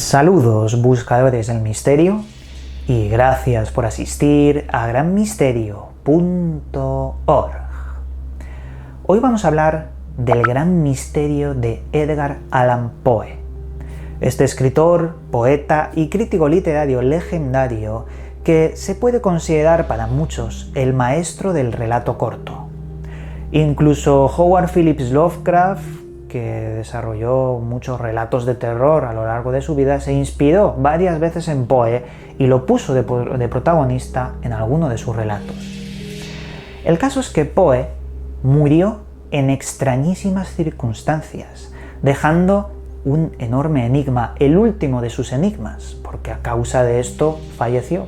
Saludos buscadores del misterio y gracias por asistir a granmisterio.org. Hoy vamos a hablar del gran misterio de Edgar Allan Poe. Este escritor, poeta y crítico literario legendario que se puede considerar para muchos el maestro del relato corto. Incluso Howard Phillips Lovecraft, que desarrolló muchos relatos de terror a lo largo de su vida, se inspiró varias veces en Poe y lo puso de protagonista en alguno de sus relatos. El caso es que Poe murió en extrañísimas circunstancias, dejando un enorme enigma, el último de sus enigmas, porque a causa de esto falleció.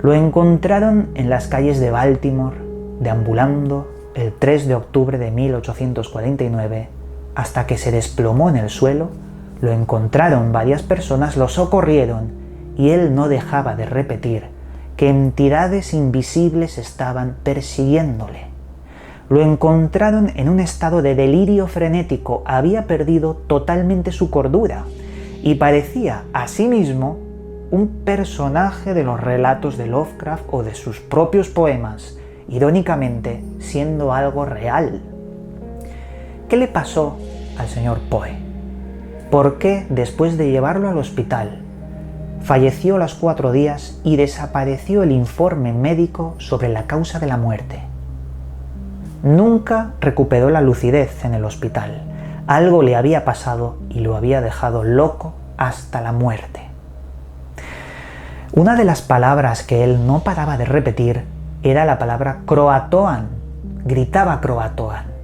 Lo encontraron en las calles de Baltimore, deambulando el 3 de octubre de 1849, hasta que se desplomó en el suelo. Lo encontraron varias personas, lo socorrieron, y él no dejaba de repetir que entidades invisibles estaban persiguiéndole. Lo encontraron en un estado de delirio frenético, había perdido totalmente su cordura, y parecía, asimismo, un personaje de los relatos de Lovecraft o de sus propios poemas, irónicamente siendo algo real. ¿Qué le pasó al señor Poe? ¿Por qué, después de llevarlo al hospital, falleció a los 4 días y desapareció el informe médico sobre la causa de la muerte? Nunca recuperó la lucidez en el hospital. Algo le había pasado y lo había dejado loco hasta la muerte. Una de las palabras que él no paraba de repetir era la palabra Croatoan. Gritaba Croatoan.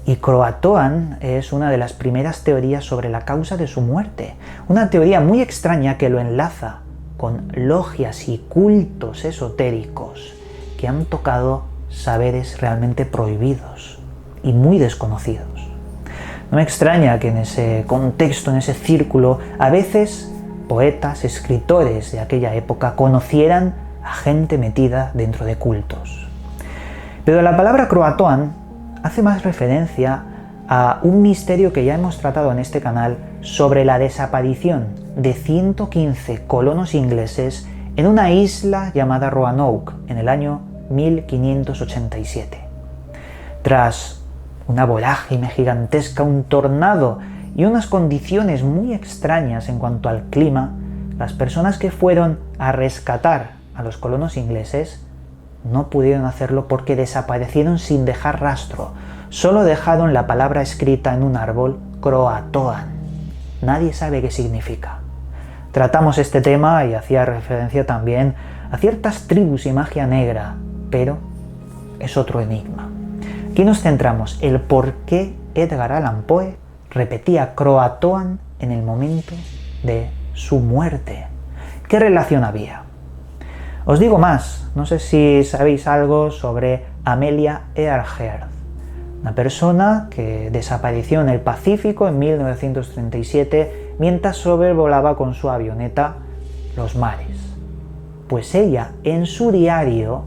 Y Croatoan es una de las primeras teorías sobre la causa de su muerte. Una teoría muy extraña que lo enlaza con logias y cultos esotéricos que han tocado saberes realmente prohibidos y muy desconocidos. No me extraña que en ese contexto, en ese círculo, a veces poetas, escritores de aquella época conocieran a gente metida dentro de cultos. Pero la palabra Croatoan hace más referencia a un misterio que ya hemos tratado en este canal sobre la desaparición de 115 colonos ingleses en una isla llamada Roanoke en el año 1587. Tras una vorágine gigantesca, un tornado y unas condiciones muy extrañas en cuanto al clima, las personas que fueron a rescatar a los colonos ingleses no pudieron hacerlo porque desaparecieron sin dejar rastro. Solo dejaron la palabra escrita en un árbol, Croatoan. Nadie sabe qué significa. Tratamos este tema y hacía referencia también a ciertas tribus y magia negra, pero es otro enigma. Aquí nos centramos el por qué Edgar Allan Poe repetía Croatoan en el momento de su muerte. ¿Qué relación había? Os digo más, no sé si sabéis algo sobre Amelia Earhart, una persona que desapareció en el Pacífico en 1937 mientras sobrevolaba con su avioneta los mares. Pues ella, en su diario,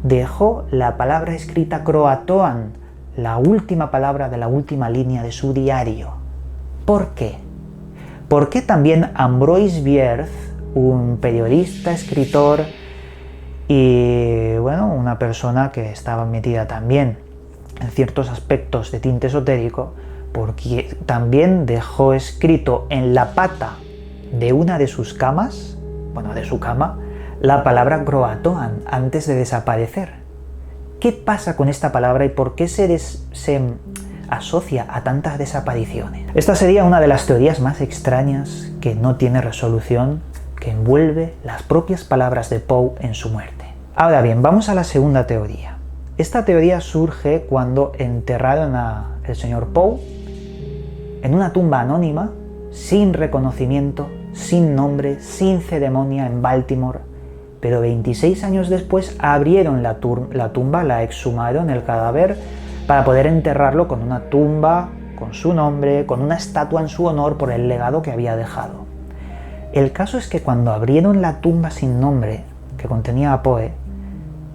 dejó la palabra escrita Croatoan, la última palabra de la última línea de su diario. ¿Por qué? Porque también Ambroise Bierce, un periodista, escritor y una persona que estaba metida también en ciertos aspectos de tinte esotérico, porque también dejó escrito en la pata de una de sus camas, de su cama, la palabra Croatoan antes de desaparecer. ¿Qué pasa con esta palabra y por qué se asocia a tantas desapariciones? Esta sería una de las teorías más extrañas que no tiene resolución, que envuelve las propias palabras de Poe en su muerte. Ahora bien, vamos a la segunda teoría. Esta teoría surge cuando enterraron al señor Poe en una tumba anónima, sin reconocimiento, sin nombre, sin ceremonia en Baltimore, pero 26 años después abrieron la tumba, la exhumaron el cadáver para poder enterrarlo con una tumba, con su nombre, con una estatua en su honor por el legado que había dejado. El caso es que cuando abrieron la tumba sin nombre que contenía a Poe,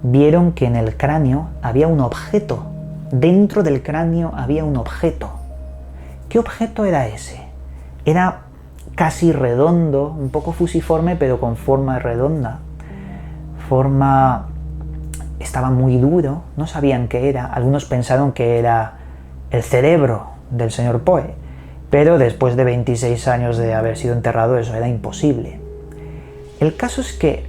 vieron que en el cráneo había un objeto. Dentro del cráneo había un objeto. ¿Qué objeto era ese? Era casi redondo, un poco fusiforme, pero con forma redonda. Estaba muy duro, no sabían qué era. Algunos pensaron que era el cerebro del señor Poe, pero después de 26 años de haber sido enterrado, eso era imposible. El caso es que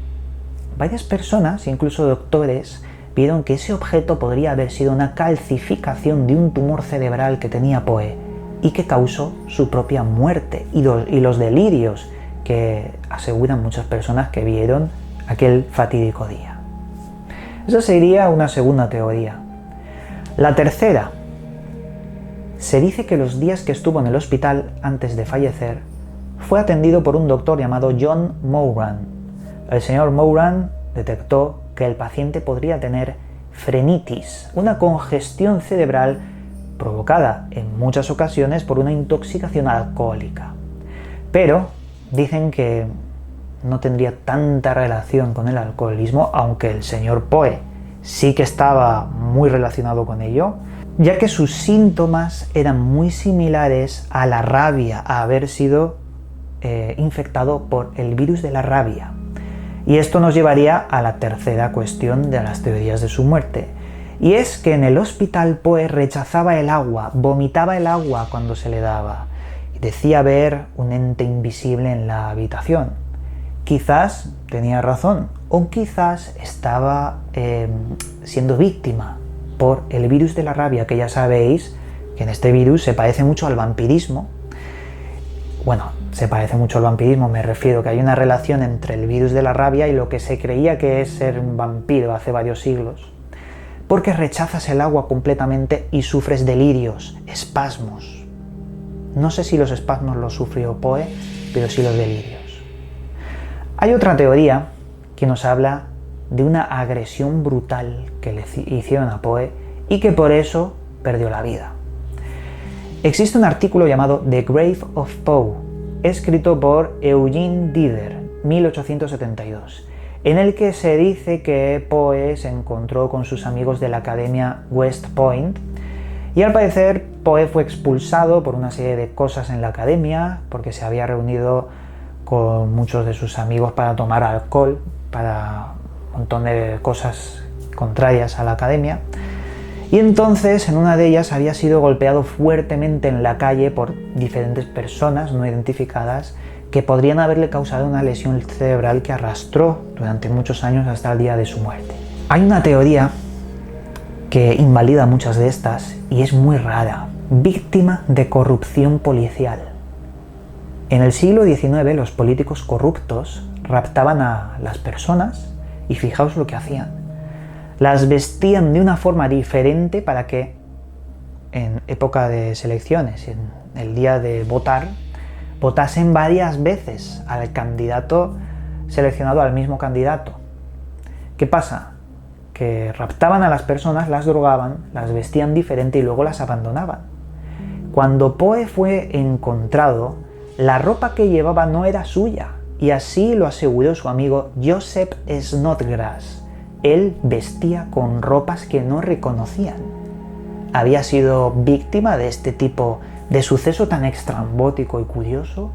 varias personas, incluso doctores, vieron que ese objeto podría haber sido una calcificación de un tumor cerebral que tenía Poe y que causó su propia muerte y los delirios que aseguran muchas personas que vieron aquel fatídico día. Esa sería una segunda teoría. La tercera, se dice que los días que estuvo en el hospital antes de fallecer fue atendido por un doctor llamado John Moran. El señor Moran detectó que el paciente podría tener frenitis, una congestión cerebral provocada en muchas ocasiones por una intoxicación alcohólica. Pero dicen que no tendría tanta relación con el alcoholismo, aunque el señor Poe sí que estaba muy relacionado con ello, ya que sus síntomas eran muy similares a la rabia, a haber sido infectado por el virus de la rabia. Y esto nos llevaría a la tercera cuestión de las teorías de su muerte. Y es que en el hospital Poe rechazaba el agua, vomitaba el agua cuando se le daba. Decía ver un ente invisible en la habitación. Quizás tenía razón, o quizás estaba siendo víctima por el virus de la rabia, que ya sabéis que en este virus se parece mucho al vampirismo. Bueno, se parece mucho al vampirismo, me refiero que hay una relación entre el virus de la rabia y lo que se creía que es ser un vampiro hace varios siglos. Porque rechazas el agua completamente y sufres delirios, espasmos. No sé si los espasmos los sufrió Poe, pero sí los delirios. Hay otra teoría que nos habla de una agresión brutal que le hicieron a Poe y que por eso perdió la vida. Existe un artículo llamado The Grave of Poe, escrito por Eugene Dider, 1872, en el que se dice que Poe se encontró con sus amigos de la Academia West Point y al parecer Poe fue expulsado por una serie de cosas en la academia porque se había reunido con muchos de sus amigos para tomar alcohol, para un montón de cosas contrarias a la academia. Y entonces en una de ellas había sido golpeado fuertemente en la calle por diferentes personas no identificadas que podrían haberle causado una lesión cerebral que arrastró durante muchos años hasta el día de su muerte. Hay una teoría que invalida muchas de estas y es muy rara: víctima de corrupción policial. En el siglo XIX los políticos corruptos raptaban a las personas y fijaos lo que hacían. Las vestían de una forma diferente para que en época de selecciones, en el día de votar, votasen varias veces al candidato seleccionado, al mismo candidato. ¿Qué pasa? Que raptaban a las personas, las drogaban, las vestían diferente y luego las abandonaban. Cuando Poe fue encontrado, la ropa que llevaba no era suya, y así lo aseguró su amigo Joseph Snodgrass. Él vestía con ropas que no reconocían. ¿Había sido víctima de este tipo de suceso tan estrambótico y curioso?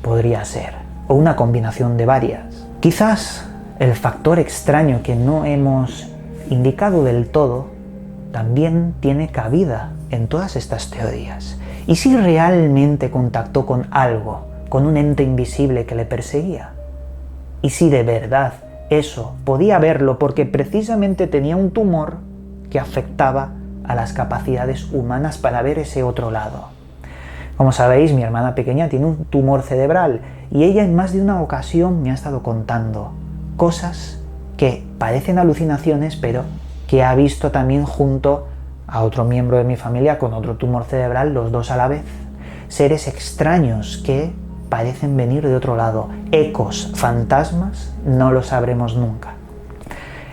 Podría ser, o una combinación de varias. Quizás el factor extraño que no hemos indicado del todo también tiene cabida en todas estas teorías. ¿Y si realmente contactó con algo, con un ente invisible que le perseguía? ¿Y si de verdad eso podía verlo porque precisamente tenía un tumor que afectaba a las capacidades humanas para ver ese otro lado? Como sabéis, mi hermana pequeña tiene un tumor cerebral y ella en más de una ocasión me ha estado contando cosas que parecen alucinaciones, pero que ha visto también junto a otro miembro de mi familia con otro tumor cerebral, los dos a la vez. Seres extraños que parecen venir de otro lado. Ecos, fantasmas, no lo sabremos nunca.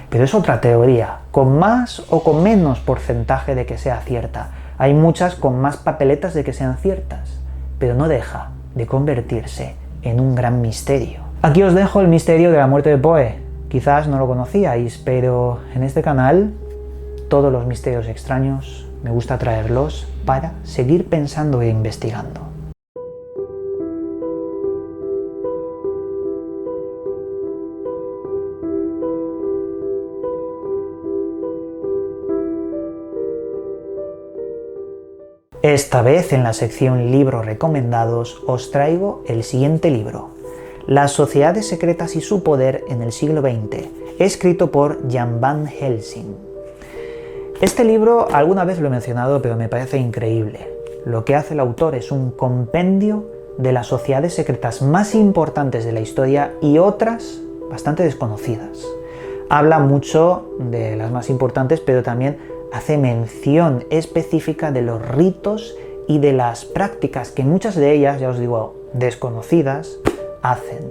Pero es otra teoría, con más o con menos porcentaje de que sea cierta. Hay muchas con más papeletas de que sean ciertas, pero no deja de convertirse en un gran misterio. Aquí os dejo el misterio de la muerte de Poe. Quizás no lo conocíais, pero en este canal todos los misterios extraños me gusta traerlos para seguir pensando e investigando. Esta vez en la sección Libros recomendados os traigo el siguiente libro, Las sociedades secretas y su poder en el siglo XX, escrito por Jan van Helsing. Este libro alguna vez lo he mencionado, pero me parece increíble. Lo que hace el autor es un compendio de las sociedades secretas más importantes de la historia y otras bastante desconocidas. Habla mucho de las más importantes, pero también hace mención específica de los ritos y de las prácticas que muchas de ellas, ya os digo, desconocidas, hacen.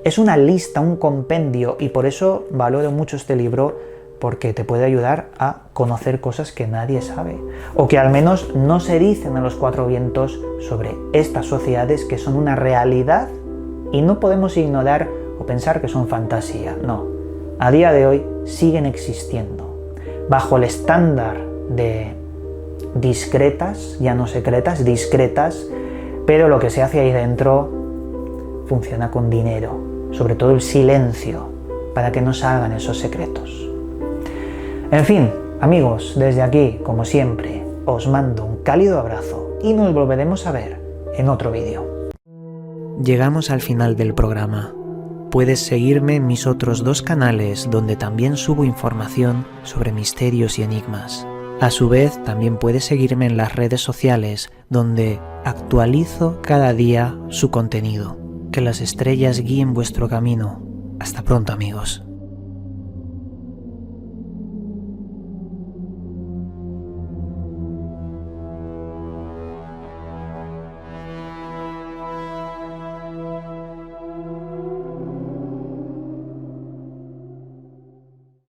Es una lista, un compendio, y por eso valoro mucho este libro, porque te puede ayudar a conocer cosas que nadie sabe, o que al menos no se dicen a los cuatro vientos sobre estas sociedades que son una realidad y no podemos ignorar o pensar que son fantasía. No, a día de hoy siguen existiendo, bajo el estándar de discretas, ya no secretas, discretas, pero lo que se hace ahí dentro funciona con dinero, sobre todo el silencio, para que no salgan esos secretos. En fin, amigos, desde aquí, como siempre, os mando un cálido abrazo y nos volveremos a ver en otro vídeo. Llegamos al final del programa. Puedes seguirme en mis otros dos canales donde también subo información sobre misterios y enigmas. A su vez, también puedes seguirme en las redes sociales donde actualizo cada día su contenido. Que las estrellas guíen vuestro camino. Hasta pronto, amigos.